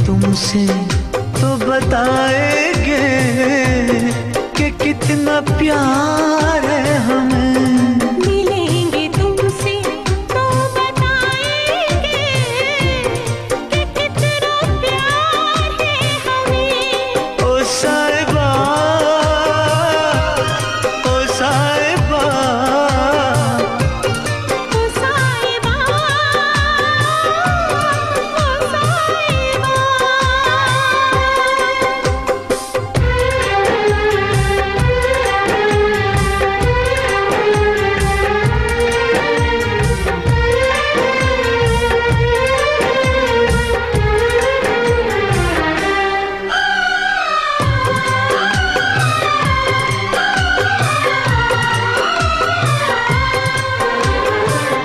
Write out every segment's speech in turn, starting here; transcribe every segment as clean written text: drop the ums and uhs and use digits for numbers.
तुमसे तो बताएंगे कि कितना प्यार है हमें। मिलेंगे तुमसे तो बताएंगे कि कितना प्यार है हमें। ओ साहिबा, ओ साहिबा, ओ साहिबा, ओ साहिबा।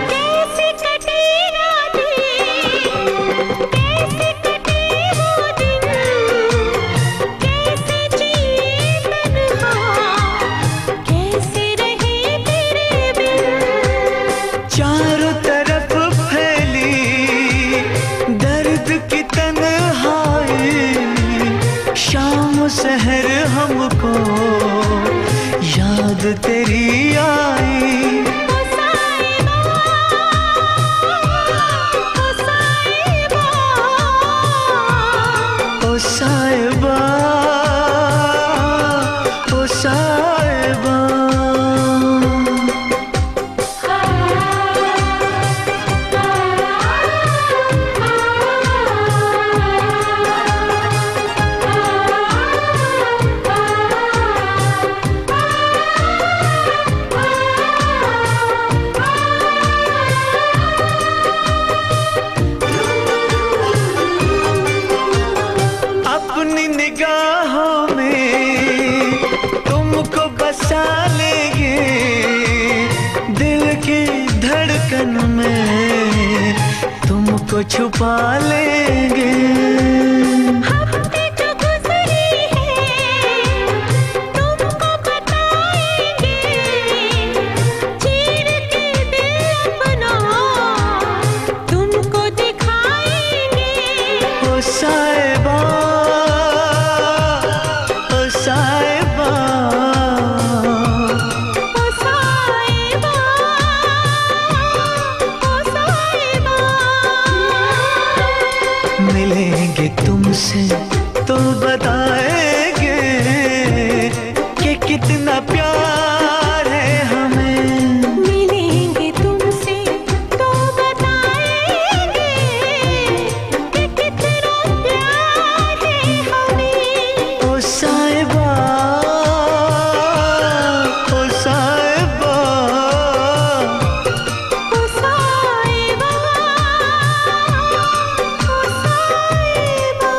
कैसे कटे रातें, कैसे कटे वो दिन, कैसे जिए तन्हा, कैसे रहे तेरे बिन। चारों तरफ फैली दर्द की तन्हाई, शाम सहर हमको याद तेरी आई। ओ साहिबा, ओ साहिबा, ओ साहिबा, ओ साहिबा। अपनी निगाहों में तुमको बसा लेंगे, दिल की धड़कन में तुमको छुपा लेंगे। हफ्ते जो गुजरे हैं तुमको बताएंगे, चीर के दिल अपना तुमको दिखाएंगे। ओ साहिबा, ओ साहिबा, ओ साहिबा, ओ साहिबा। मिलेंगे तुमसे तो बताएंगे कि कितना प्यार है हमें। मिलेंगे तुमसे तो बताएंगे कि कितना प्यार है हमें। ओ साहिबा, ओ साहिबा, ओ साहिबा, ओ साहिबा।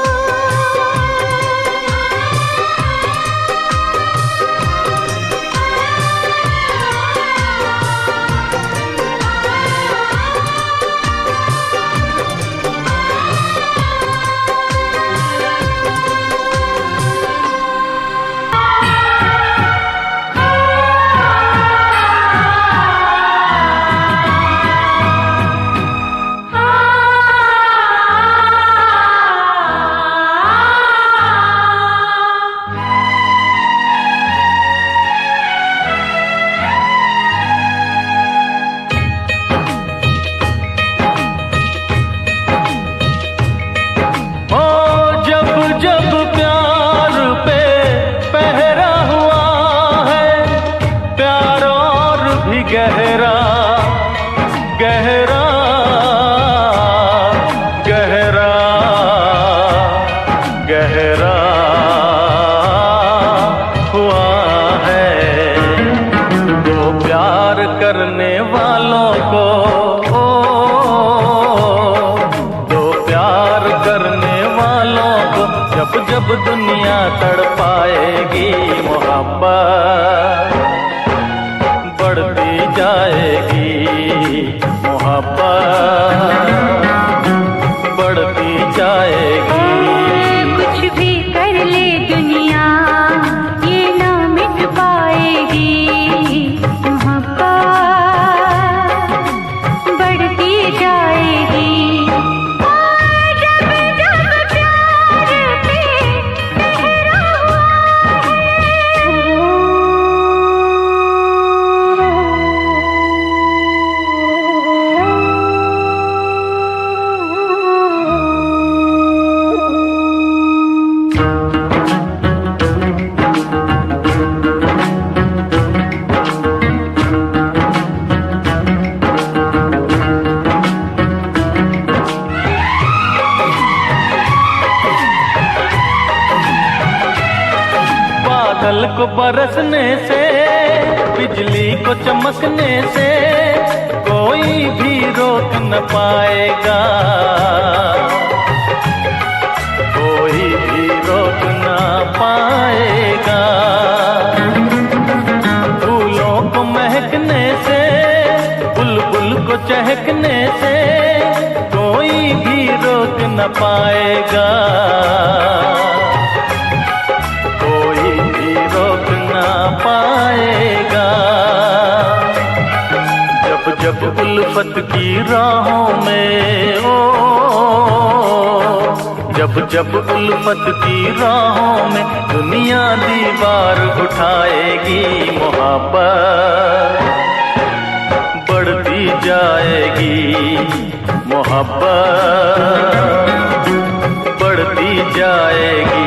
बादल को बरसने से, बिजली को चमकने से कोई भी रोक न पाएगा, कोई भी रोक न पाएगा। फूलों को महकने से, बुलबुल को चहकने से कोई भी रोक न पाएगा, कोई भी रोक न पाएगा। जब जब उल्फत की राहों में हो, जब जब उल्फत की राहों में दुनिया दीवार उठाएगी, मोहब्बत बढ़ती जाएगी, मोहब्बत बढ़ती जाएगी।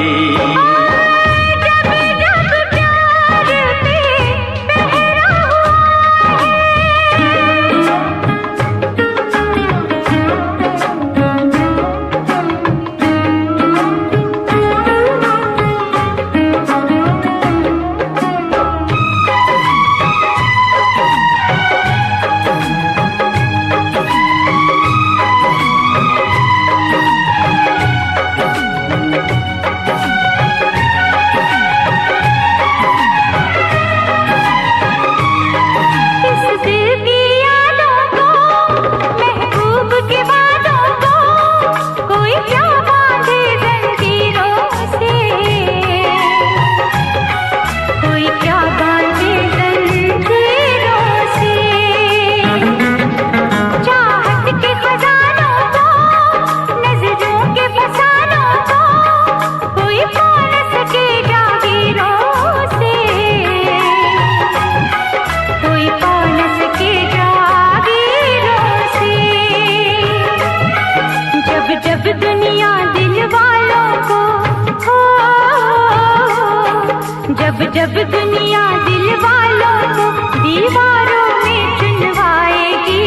जब दुनिया दिल वालों को दीवारों में चुनवाएगी,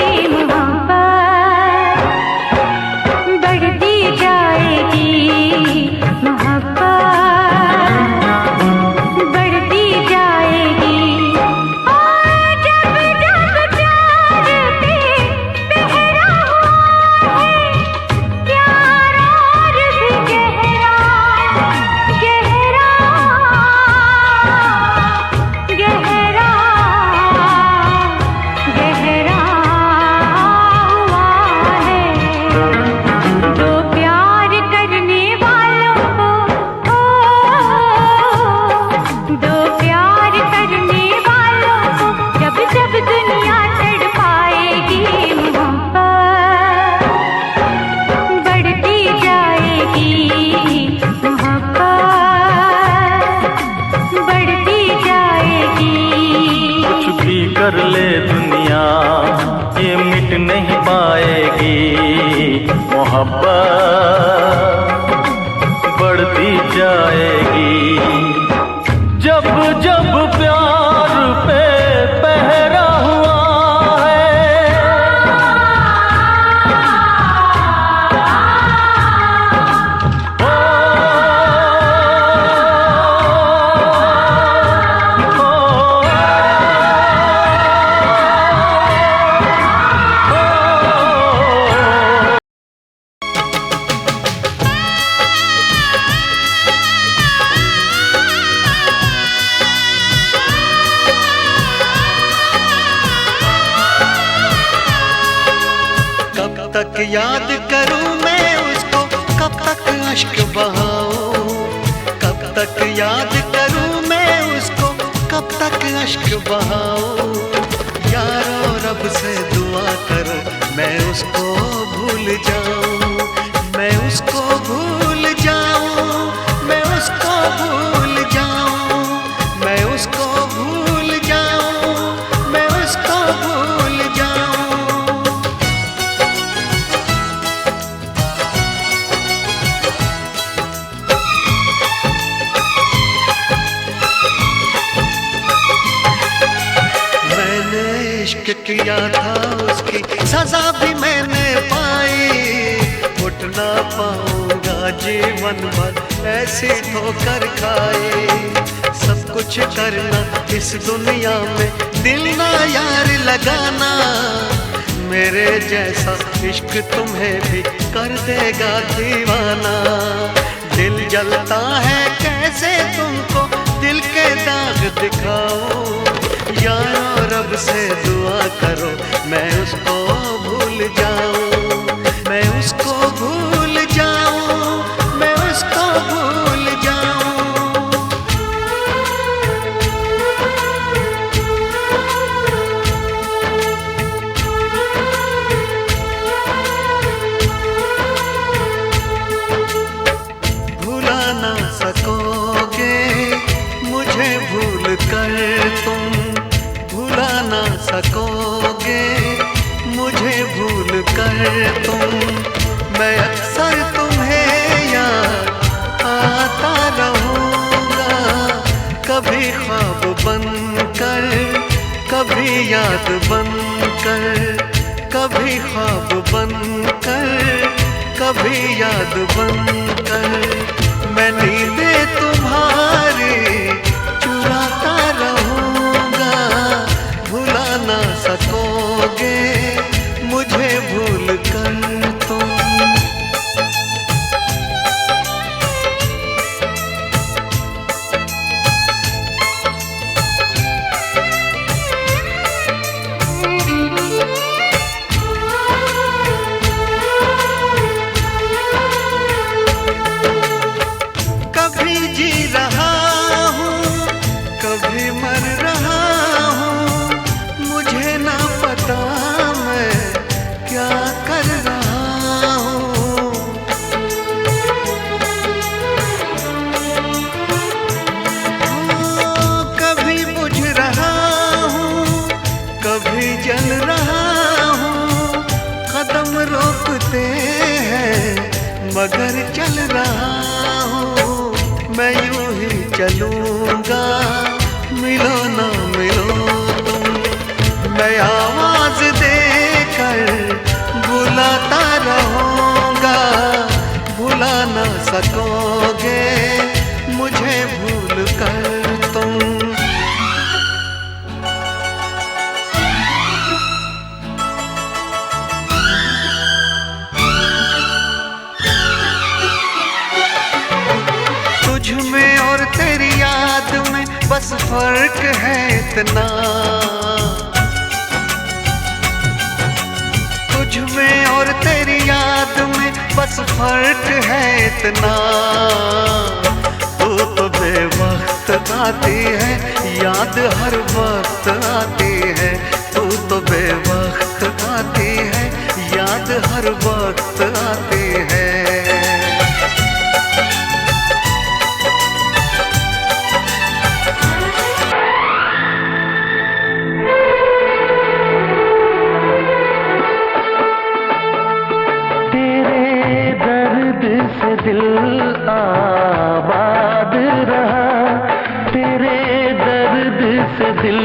मोहब्बत बढ़ती जाएगी, मोहब्बत बढ़ती जाएगी। और जब जब प्यार पे पहरा हुआ है, प्यार और भी गहरा गहरा गहरा गहरा हुआ है। तो प्यार करने वालों को, दो प्यार करने वालों को जब जब दुनिया तड़पाएगी, मोहब्बत बढ़ती जाएगी, मोहब्बत बढ़ती जाएगी। कुछ भी कर ले दुनिया ये मिट नहीं पाएगी, मोहब्बत बढ़ती जाएगी। जब जब प्यार पे पहरा हुआ है, कब तक याद करूं मैं उसको, कब तक अश्क बहाऊं, कब तक याद करूं मैं उसको, कब तक अश्क बहाऊं। यारो रब से दुआ करो मैं उसको भूल जाऊं, मैं उसको भूल जाऊं, मैं उसको भूल जाऊं, मैं उसको भूल जाऊं, मैं उसको भूल जाऊं। इश्क किया था उसकी सजा भी मैंने पाई, उठ ना पाऊंगा जीवन भर ऐसी ठोकर खाई। सब कुछ करना इस दुनिया में, दिल ना यार लगाना। मेरे जैसा इश्क तुम्हें भी कर देगा दीवाना। दिल जलता है कैसे तुमको दिल के दाग दिखाऊं। यारो रब से दुआ करो मैं उसको भूल जाऊं, मैं उसको भूल जाऊं, मैं उसको भूल जाऊं। भुला ना सकोगे मुझे भूल कर तुम, भुला ना सकोगे मुझे भूल कर तुम। मैं अक्सर तुम्हें याद आता रहूँगा, कभी ख्वाब बनकर, कभी याद बनकर, कभी ख्वाब बनकर, कभी याद बनकर। मैं नींदें तुम्हारी चुराता रहूँगा, भुला ना सकोगे मुझे भूल कर तुम। कभी जी रहा हूँ कभी मर रहा हूँ, मुझे ना पता मैं क्या कर रहा हूँ। कभी बुझ रहा हूँ कभी जल रहा हूँ, कदम रोकते हैं मगर चल रहा हूँ। मैं यूं ही चलूंगा मिलो ना मिलो तुम, मैं आवाज देकर बुलाता रहूंगा। भुला ना सकोगे मुझे भूल कर तुम। तुझ में और तेरी याद में बस फर्क है इतना, तुझ में और तेरी याद में बस फर्क है इतना। तू तो बेवक्त आती है याद हर वक्त आती है, तू तो बेवक्त आती है याद हर वक्त आती है। से दिल आबाद रहा, तेरे दर्द से दिल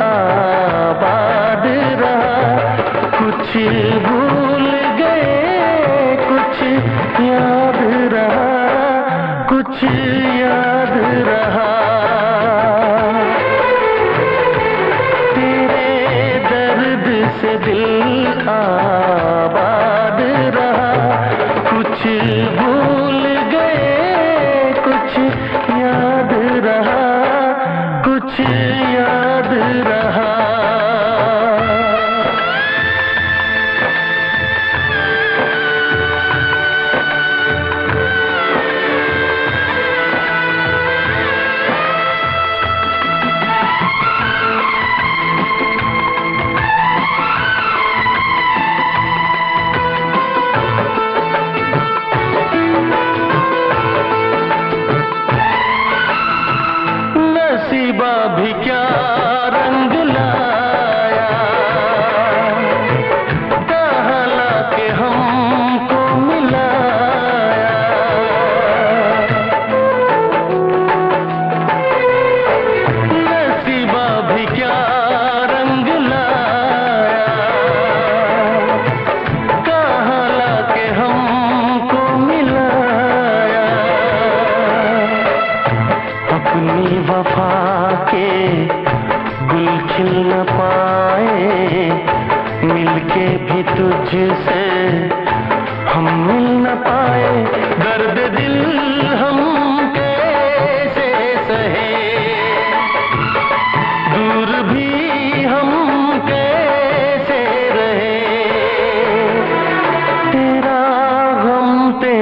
आबाद रहा। कुछ भूल गए कुछ याद रहा, कुछ याद रहा। तेरे दर्द से दिल आबाद रहा। कुछ भूल गए कुछ याद रहा, कुछ याद रहा।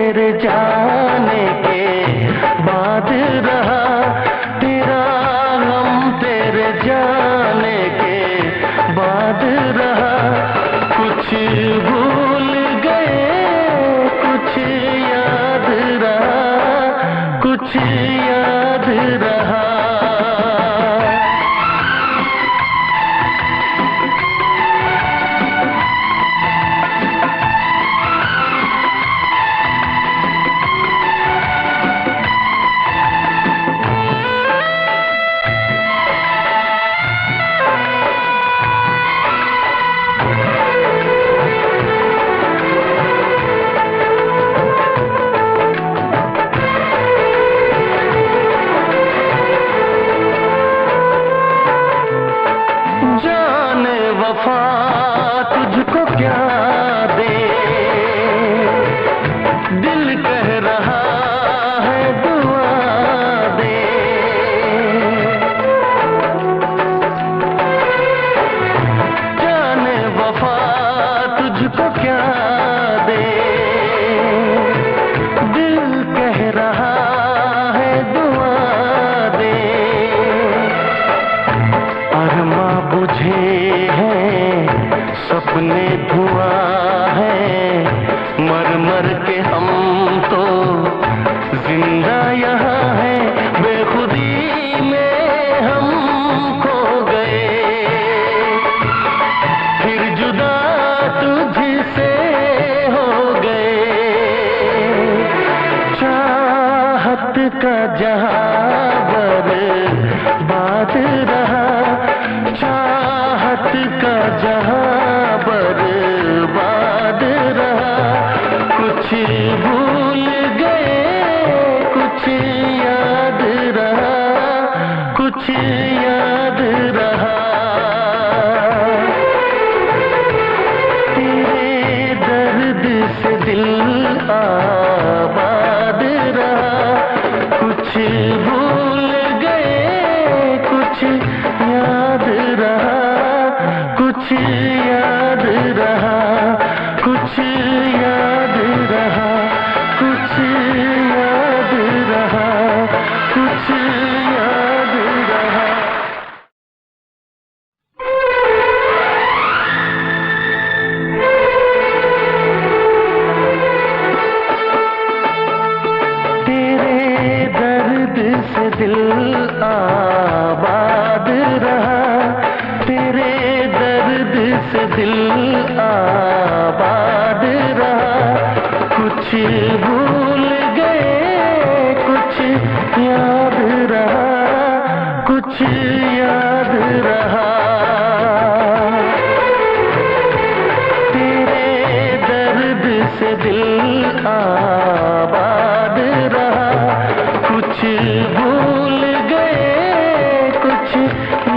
तेरे जाने के बाद रहा, तेरा गम तेरे जाने के बाद रहा। कुछ भूल गए कुछ याद रहा, कुछ याद रहा। जाने वफा तुझको क्या दे, दिल कह रहा है दुआ दे। जाने वफा तुझको क्या दे, दिल कह रहा है दुआ दे। अरमा बुझे हैं सपने धुआं है, मर मर के हम तो जिंदा यहाँ हैं। बेखुदी में हम खो गए, फिर जुदा तुझसे हो गए। चाहत का जहां बर्बाद रहा, चाहत का जहां बर्बाद रहा। कुछ भूल गए कुछ याद रहा, कुछ याद रहा। तेरे दर्द से दिल आबाद रहा। कुछ भूल गए कुछ याद रहा, कुछ याद रहा, कुछ याद रहा, कुछ याद रहा, कुछ याद रहा। तेरे दर्द से दिल आबाद रहा, तेरे दर्द से दिल आबाद रहा। कुछ भूल गए कुछ याद रहा, कुछ याद रहा। तेरे दर्द से दिल आबाद रहा। कुछ भूल गए कुछ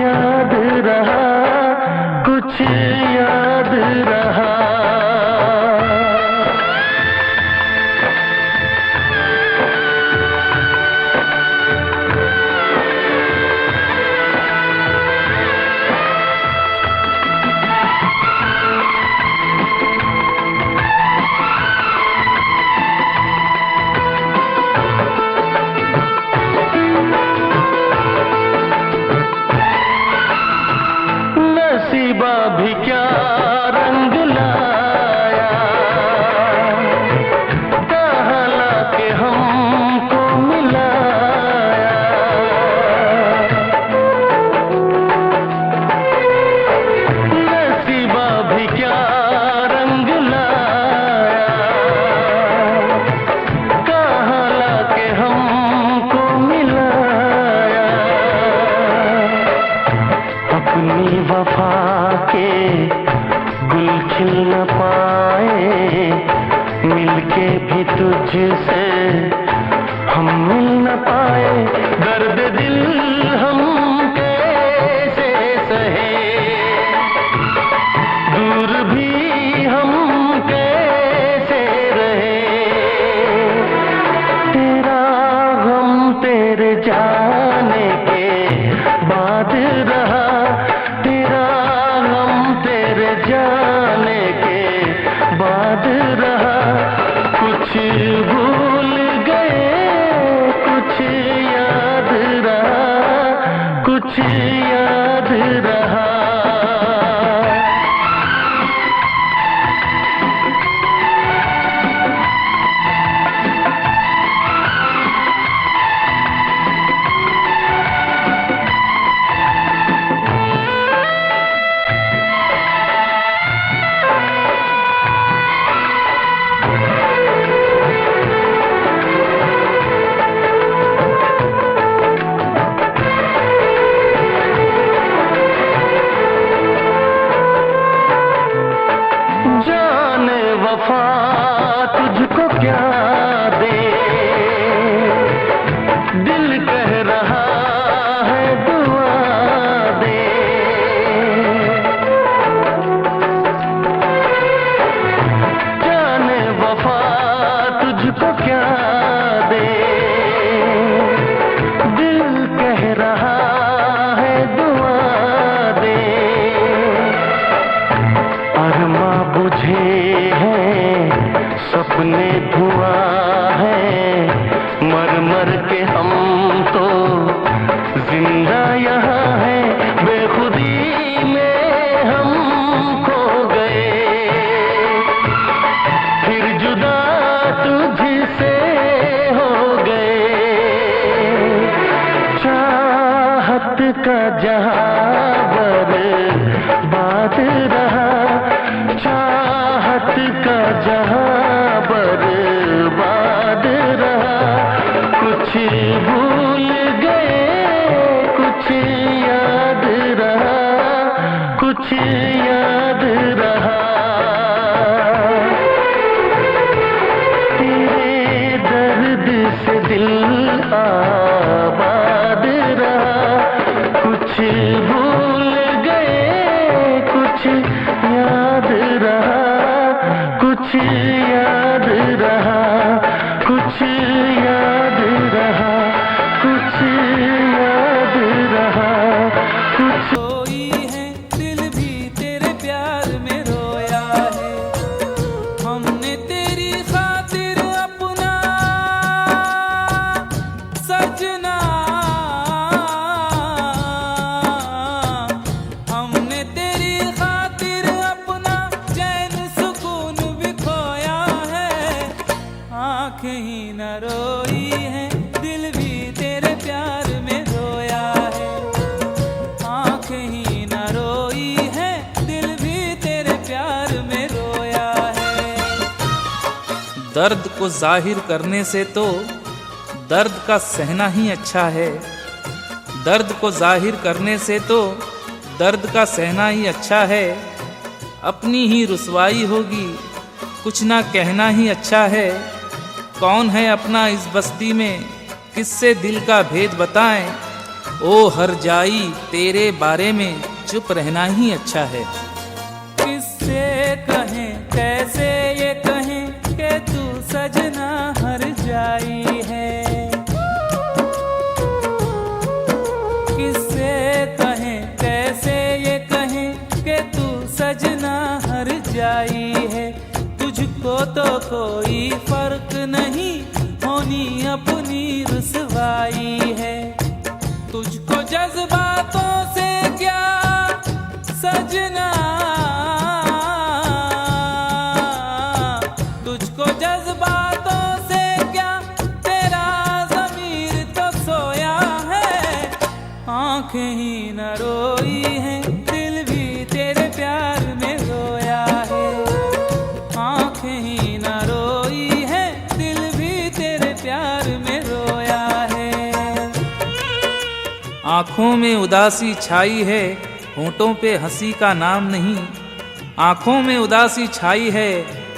याद रहा, कुछ याद रहा। नसीबा भी क्या रंग लाया, कहाँ लाके हमको मिलाया। नसीबा भी क्या रंग लाया, कहाँ लाके हमको मिलाया। अपनी वफा के गुल खिल न पाए, मिलके भी तुझसे हम मिल न पाए। दर्द दिल हम कैसे सहे, दूर भी हम कैसे रहे। तेरा गम तेरे जाने के बाद रहा, तेरा गम तेरे जाने के बाद रहा। कुछ भूल गए, कुछ याद रहा, कुछ याद रहा। वफा तुझको क्या दे, दिल कह रहा है दुआ दे। जाने वफा तुझको क्या दे, दिल कह रहा है दुआ दे। अरमा बुझे सपने धुआं है, मर मर के हम तो जिंदा यहाँ है। बेखुदी में हम खो गए, फिर जुदा तुझसे हो गए। चाहत का जहां बर्बाद रहा, चाहत का जहां बर्बाद रहा। कुछ भूल गए, कुछ याद रहा, कुछ याद रहा। तेरे दर्द से दिल आबाद रहा। कुछ भूल गए, कुछ याद रहा, कुछ याद रहा, कुछ याद रहा, कुछ याद रहा, कुछ। रोई है दिल भी तेरे प्यार में रोया है, हमने तेरी खातिर अपना सजना, हमने तेरी खातिर अपना चैन सुकून भी खोया है। आँखें ही न रोई है दिल भी तेरे प्यार में रोया है, आँखें ही न रोई है दिल भी तेरे प्यार में रोया है। दर्द को जाहिर करने से तो दर्द का सहना ही अच्छा है, दर्द को जाहिर करने से तो दर्द का सहना ही अच्छा है। अपनी ही रुसवाई होगी कुछ ना कहना ही अच्छा है। कौन है अपना इस बस्ती में किससे दिल का भेद बताएं, ओ हर जाई तेरे बारे में चुप रहना ही अच्छा है। किससे कहें कैसे ये कहें कि तू सजना हर जाई है, किससे कहें कैसे ये कहें कि तू सजना हर जाई है। तुझको तो कोई फर्क नहीं होनी अपनी रुसवाई है, तुझको जज्बातों से क्या सजना, तुझको जज्बातों से क्या तेरा ज़मीर तो सोया है। आँखें ही न रोई है दिल भी तेरे प्यार में रोया है, आँखें ही न रोई है दिल भी तेरे प्यार में रोया है। आँखों में उदासी छाई है होंठों पे हंसी का नाम नहीं, आँखों में उदासी छाई है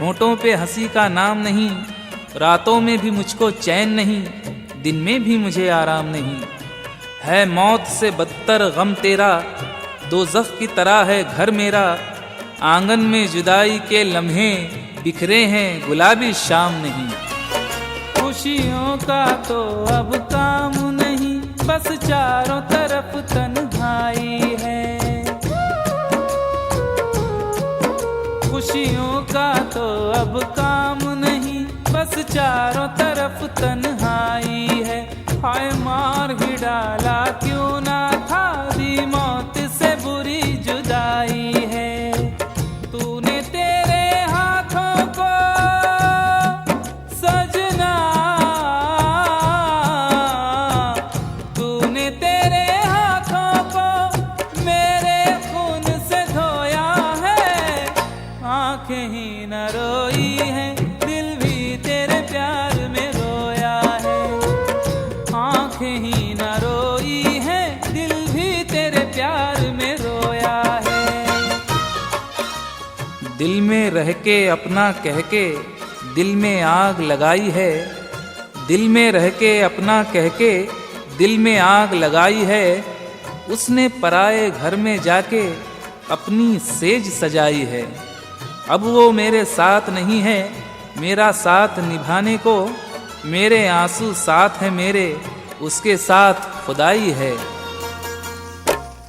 होंठों पे हंसी का नाम नहीं। रातों में भी मुझको चैन नहीं, दिन में भी मुझे आराम नहीं। है मौत से बदतर गम तेरा, दोज़ख की तरह है घर मेरा। आंगन में जुदाई के लम्हे बिखरे हैं गुलाबी शाम नहीं। खुशियों का तो अब काम नहीं, बस चारों तरफ तन्हाई है। खुशियों का तो अब काम नहीं, बस बस चारों तरफ तन्हाई है। हाय मार ही डाला क्यों ना था, दी मौत से बुरी जुदाई है। तूने तेरे हाथों को सजना, तूने तेरे हाथों को मेरे खून से धोया है। आंखें ही न रोई है, दिल भी तेरे प्यार में रोया है। आंखें ही न रोई है, दिल भी तेरे प्यार में रोया है। दिल में रह के अपना कह के दिल में आग लगाई है। दिल में रह के अपना कह के दिल में आग लगाई है। उसने पराए घर में जाके अपनी सेज सजाई है। अब वो मेरे साथ नहीं है, मेरा साथ निभाने को। मेरे आंसू साथ है मेरे, उसके साथ खुदाई है।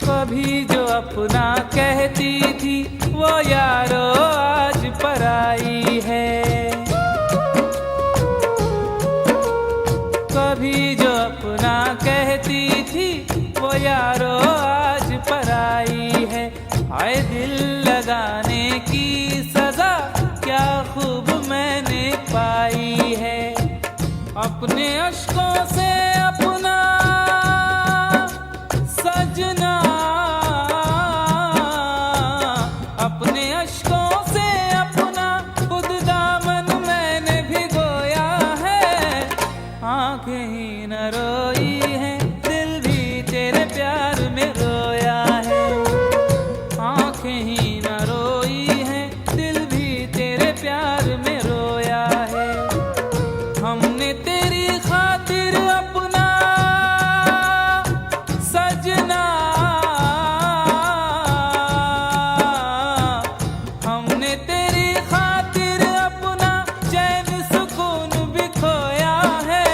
कभी जो अपना कहती थी वो यारो आज पराई है। कभी जो अपना कहती थी वो यारो आज पराई है। आए दिल लगाने की सजा क्या खूब मैंने पाई है। अपने अश्कों से अपना सजना, अपने अश्कों से अपना खुद दामन मैंने भिगोया है। आंखें ही न रोई है, दिल भी तेरे प्यार में रोया है। आंखें ही न रोई है, दिल भी तेरे प्यार में रोया है। हमने तेरी खातिर अपना सजना, हमने तेरी खातिर अपना चैन सुकून भी खोया है।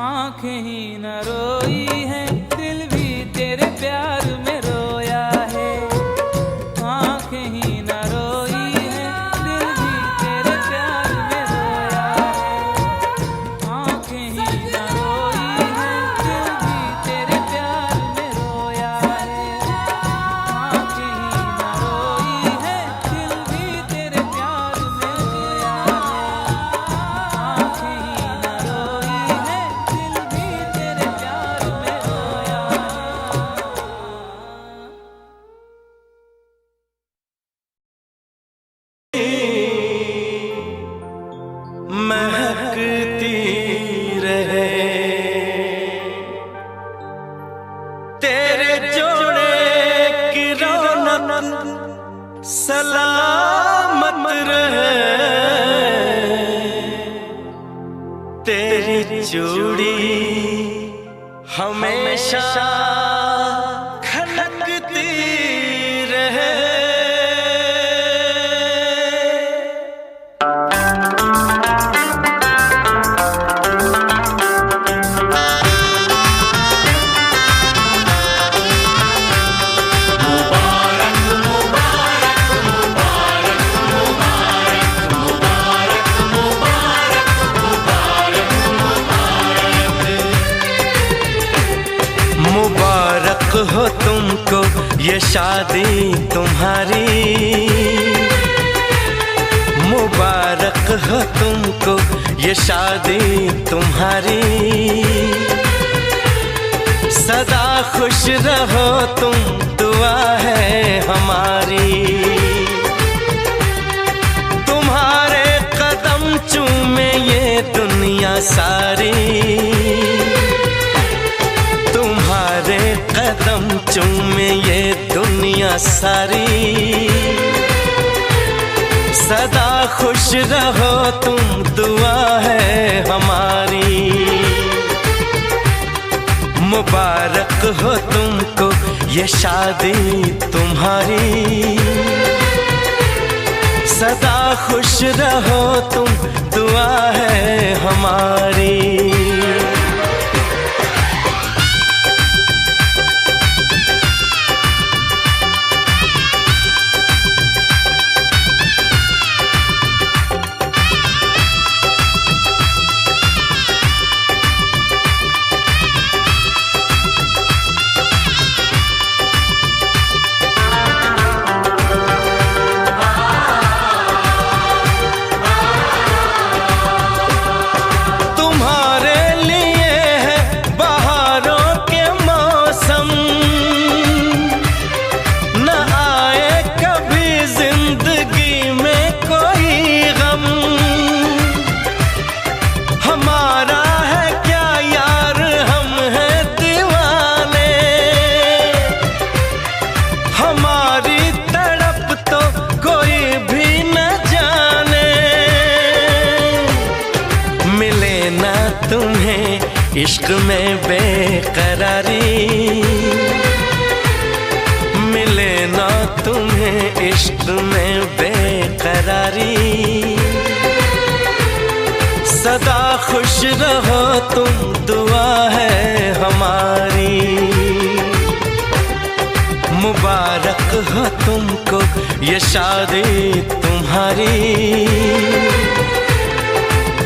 आंखें ही न रोई है, दिल भी तेरे प्यार में रोया है। आंखें ही न रोई है, दिल भी तेरे प्यार में रोया है। आंखें ही न रोई है, दिल भी तेरे प्यार में रोया है। आंखें ही न रोई है, दिल भी तेरे प्यार में रोया है। आंखें ही न रोई है, दिल भी तेरे प्यार में रोया है। महकती रहे तेरे जोड़े की रौनक, सलामत रहे तेरी चूड़ी हमेशा खनकती रहे। मुबारक हो तुमको ये शादी तुम्हारी, मुबारक हो तुमको ये शादी तुम्हारी। सदा खुश रहो तुम, दुआ है हमारी। तुम्हारे कदम चूमे ये दुनिया सारी, तुम्हारे कदम चूमे ये दुनिया सारी। सदा खुश रहो तुम, दुआ है हमारी। मुबारक हो तुमको ये शादी तुम्हारी। सदा खुश रहो तुम, दुआ है हमारी। इश्क में बेकरारी मिले ना तुम्हें, इश्क में बेकरारी। सदा खुश रहो तुम, दुआ है हमारी। मुबारक हो तुमको ये शादी तुम्हारी।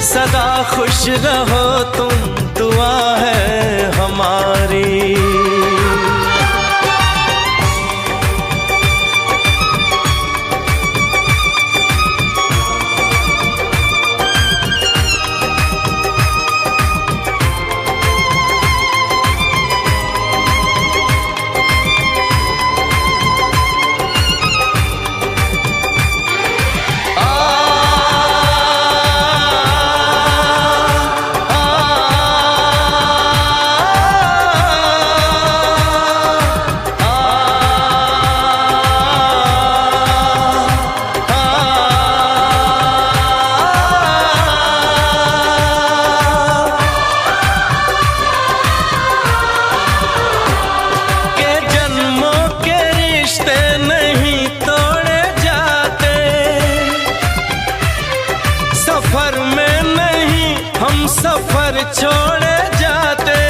सदा खुश रहो तुम, दुआ है हमारी। सफर में नहीं हम सफर छोड़े जाते,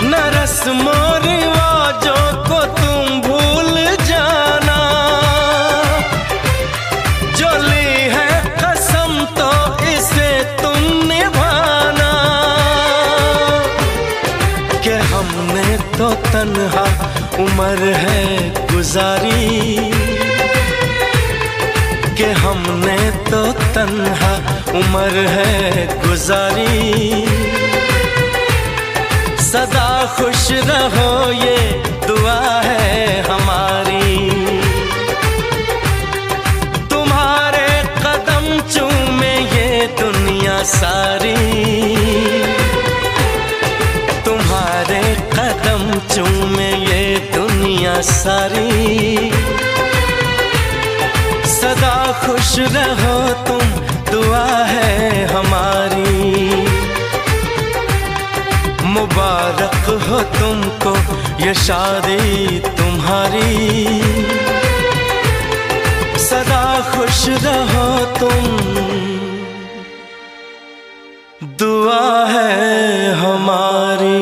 न रस्मों रिवाजों को तुम भूल जाना। जो ली है कसम तो इसे तुम निभाना। कि हमने तो तन्हा उम्र है गुजारी, कि हमने तो तन्हा उम्र है गुजारी। सदा खुश रहो ये दुआ है हमारी। तुम्हारे कदम चूमे ये दुनिया सारी। तुम्हारे कदम चूमे ये दुनिया सारी। सदा खुश रहो तुम, दुआ है हमारी। मुबारक हो तुमको ये शादी तुम्हारी। सदा खुश रहो तुम, दुआ है हमारी।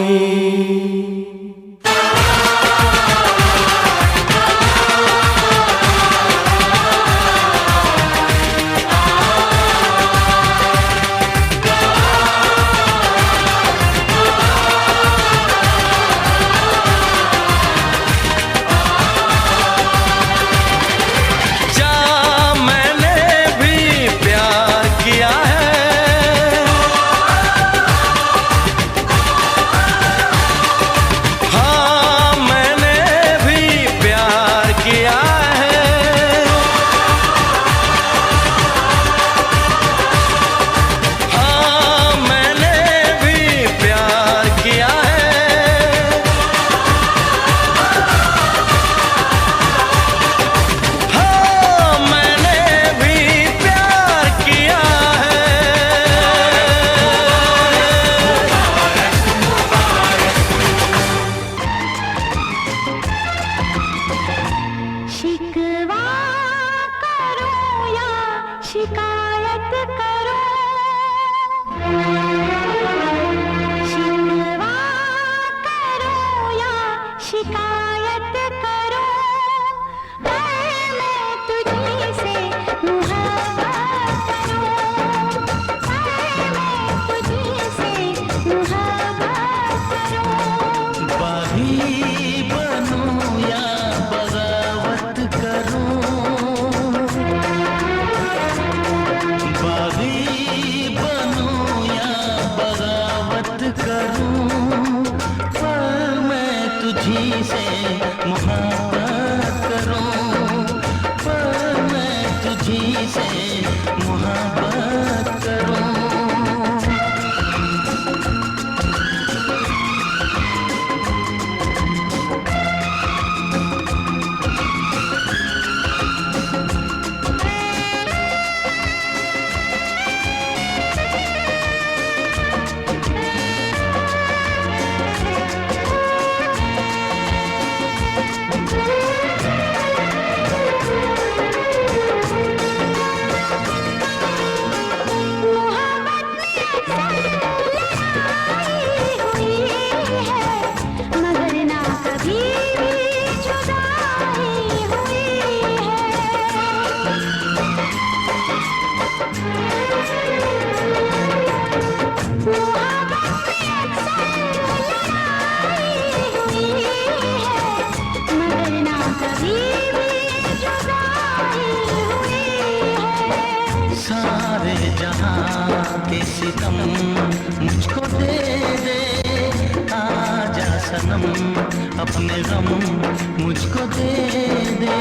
शिकायत करो, शिकवा करो या शिकायत करो, मैं तुझी से मुहब्बत करूं, मैं तुझी से मुहब्बत करूं। बागी बनूं या बगावत करूं, पर मैं तुझी से मुहब्बत करूं, पर मैं तुझी से मुहब्बत करूं। सारे जहां के सितम मुझको दे दे, आजा सनम अपने गम मुझको दे दे।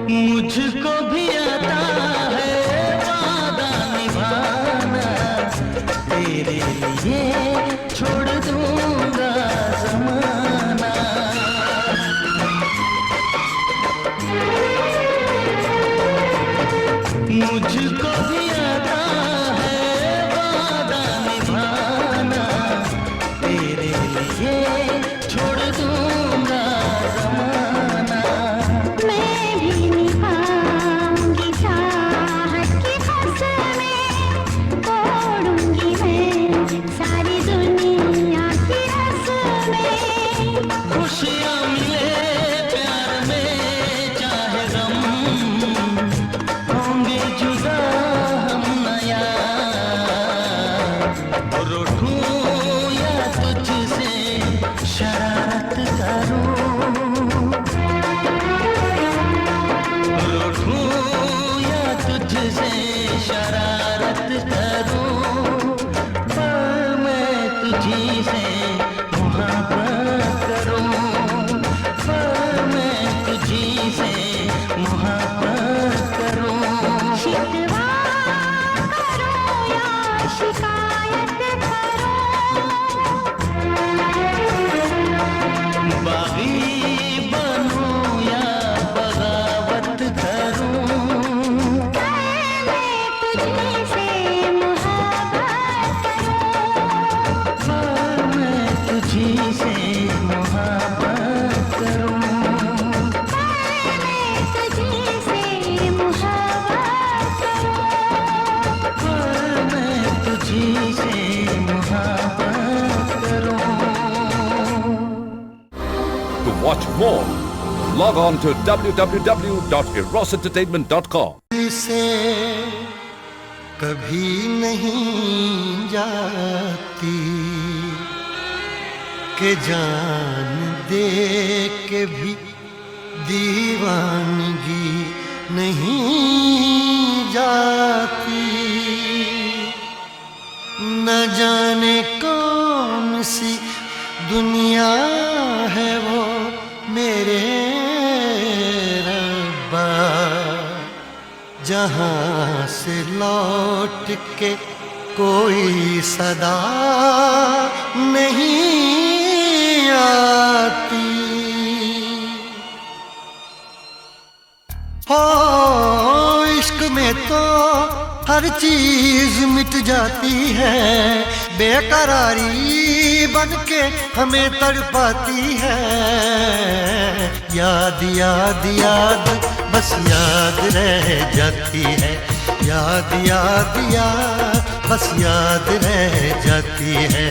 मुझको भी आता है वादा निभाना, तेरे लिए छोड़ दूंगा ज़माना। मुझको भी आता है वादा निभाना, तेरे लिए छोड़ दूंगा ज़माना। मैं भी निभाऊंगी चाहत की कसमें, तोड़ूंगी मैं सारी दुनिया की रस्में। खुशियाँ मिले प्यार में चाहे गम, होंगे जुदा हम नया। रूठूं या तुझसे शरारत करूं, रूठूं या तुझसे शरारत करूं, पर मैं तुझी से मोहब्बत करूं, पर मैं तुझी से मोहब्बत करूं। शिकवा करो या शिकायत करो, बागी बनूं या बगावत करूं, मैं तुझी से मोहब्बत करूं, पर मैं तुझी से मोहब्बत करूं। मैं तुझी से मोहब्बत करूं, पर मैं तुझी से मोहब्बत करूं। To watch more, log on to www.erosentertainment.com. से कभी नहीं जाती कि जान दे के भी दीवानगी नहीं जाती। न जाने कौन सी दुनिया है वो मेरे रब्बा, जहाँ से लौट के कोई सदा नहीं आती। हो इश्क में तो हर चीज मिट जाती है, बेकरारी बनके हमें तड़पाती है। याद याद याद बस याद रह जाती है, याद याद याद बस याद रह जाती है।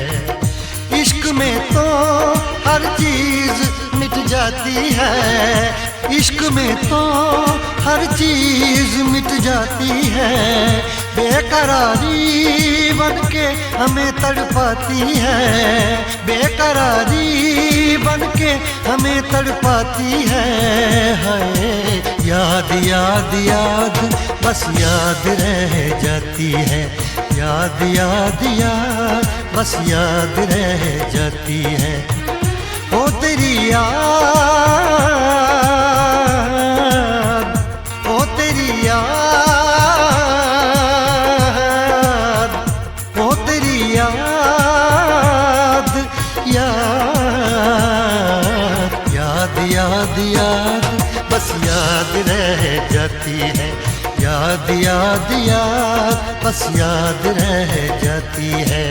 इश्क में तो हर चीज मिट जाती है, इश्क में तो हर चीज मिट जाती है। बेकरारी बनके हमें तड़पाती है, बेकरारी बनके हमें तड़पाती है। हाय याद याद याद बस याद रह जाती है, याद याद याद बस याद रह जाती है। ओ तेरी याद, ओ तेरी याद, ओ तेरी याद, याद याद याद याद बस याद रह जाती है। याद याद याद बस याद रह जाती है।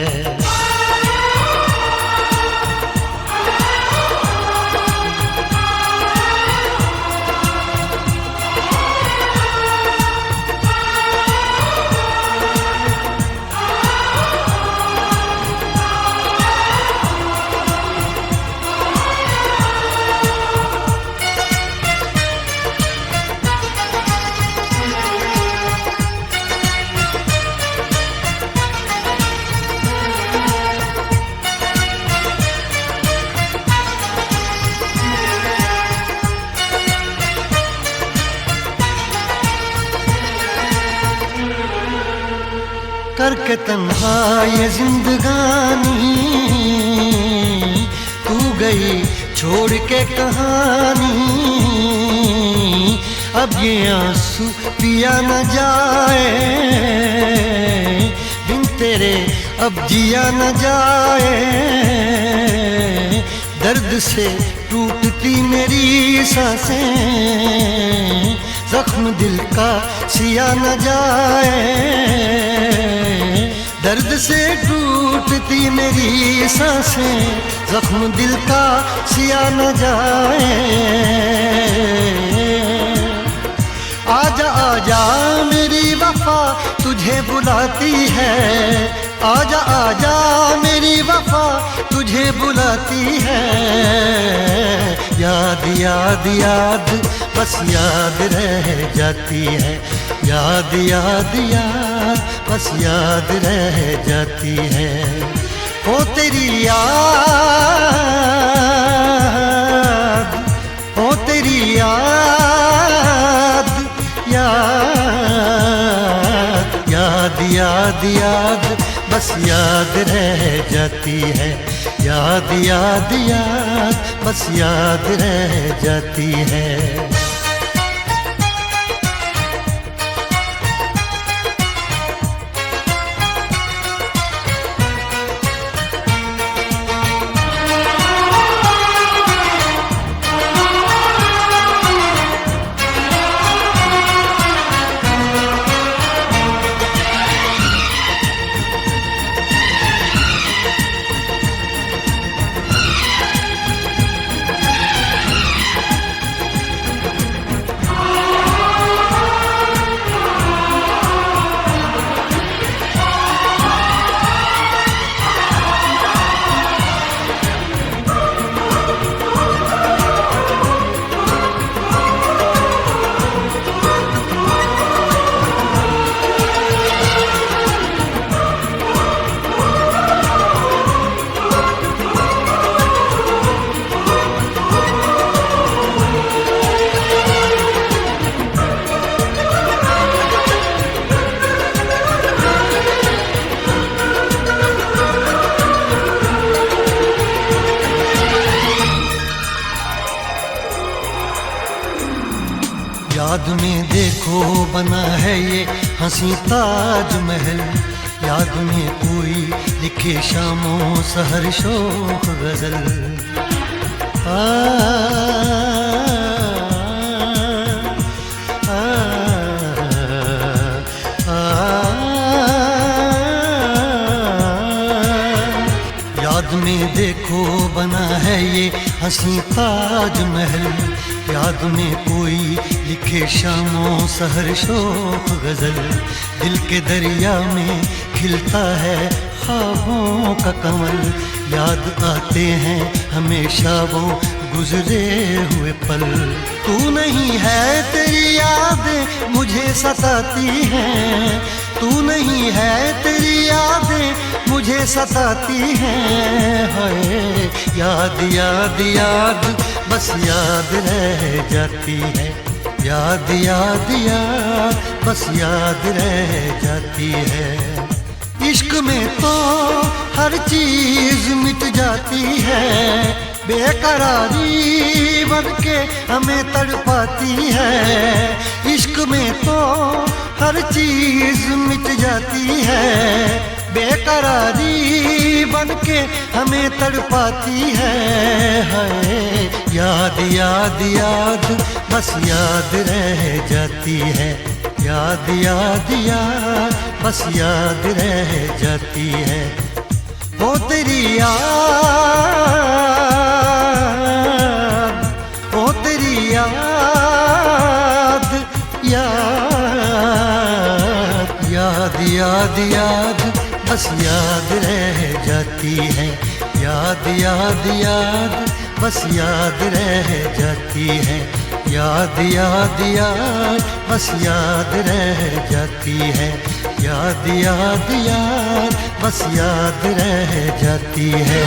करके तन्हा ये जिंदगानी तू गई छोड़ के कहानी। अब ये आंसू पिया न जाए बिन तेरे, अब जिया न जाए। दर्द से टूटती मेरी सांसें, जख्म दिल का सिया न जाए। दर्द से टूटती मेरी सांसें, जख्म दिल का सिया न जाए। आजा आजा मेरी वफा तुझे बुलाती है। आजा आजा मेरी वफा तुझे बुलाती है। याद याद याद बस याद रह जाती है। याद याद याद बस याद रह जाती है। ओ तेरी याद, ओ तेरी याद, याद याद याद याद बस याद रह जाती है। याद याद याद बस याद रह जाती है। याद में देखो बना है ये हंसी ताजमहल। याद में कोई लिखे शामों सहर शोक गजल। याद में देखो बना है ये हंसी ताजमहल। याद में कोई लिखे शामों सहर शोक गजल। दिल के दरिया में खिलता है ख्वाबों का कमल। याद आते हैं हमेशा वो गुजरे हुए पल। तू नहीं है तेरी याद मुझे सताती है। तू नहीं है तेरी यादें मुझे सताती हैं। हाय याद याद याद बस याद रह जाती है। याद याद याद बस याद रह जाती है। इश्क में तो हर चीज मिट जाती है, बेकरारी बन के हमें तड़पाती है। इश्क में तो हर चीज मिट जाती है, बेकरारी बन के हमें तड़पाती है। हाय याद याद याद बस याद रह जाती है, याद याद याद बस याद रह जाती है। वो तेरी याद, वो तेरी याद, याद याद याद याद बस याद रह जाती है, याद याद याद बस याद रह जाती है, याद याद याद बस याद रह जाती है, याद याद याद बस याद रह जाती है।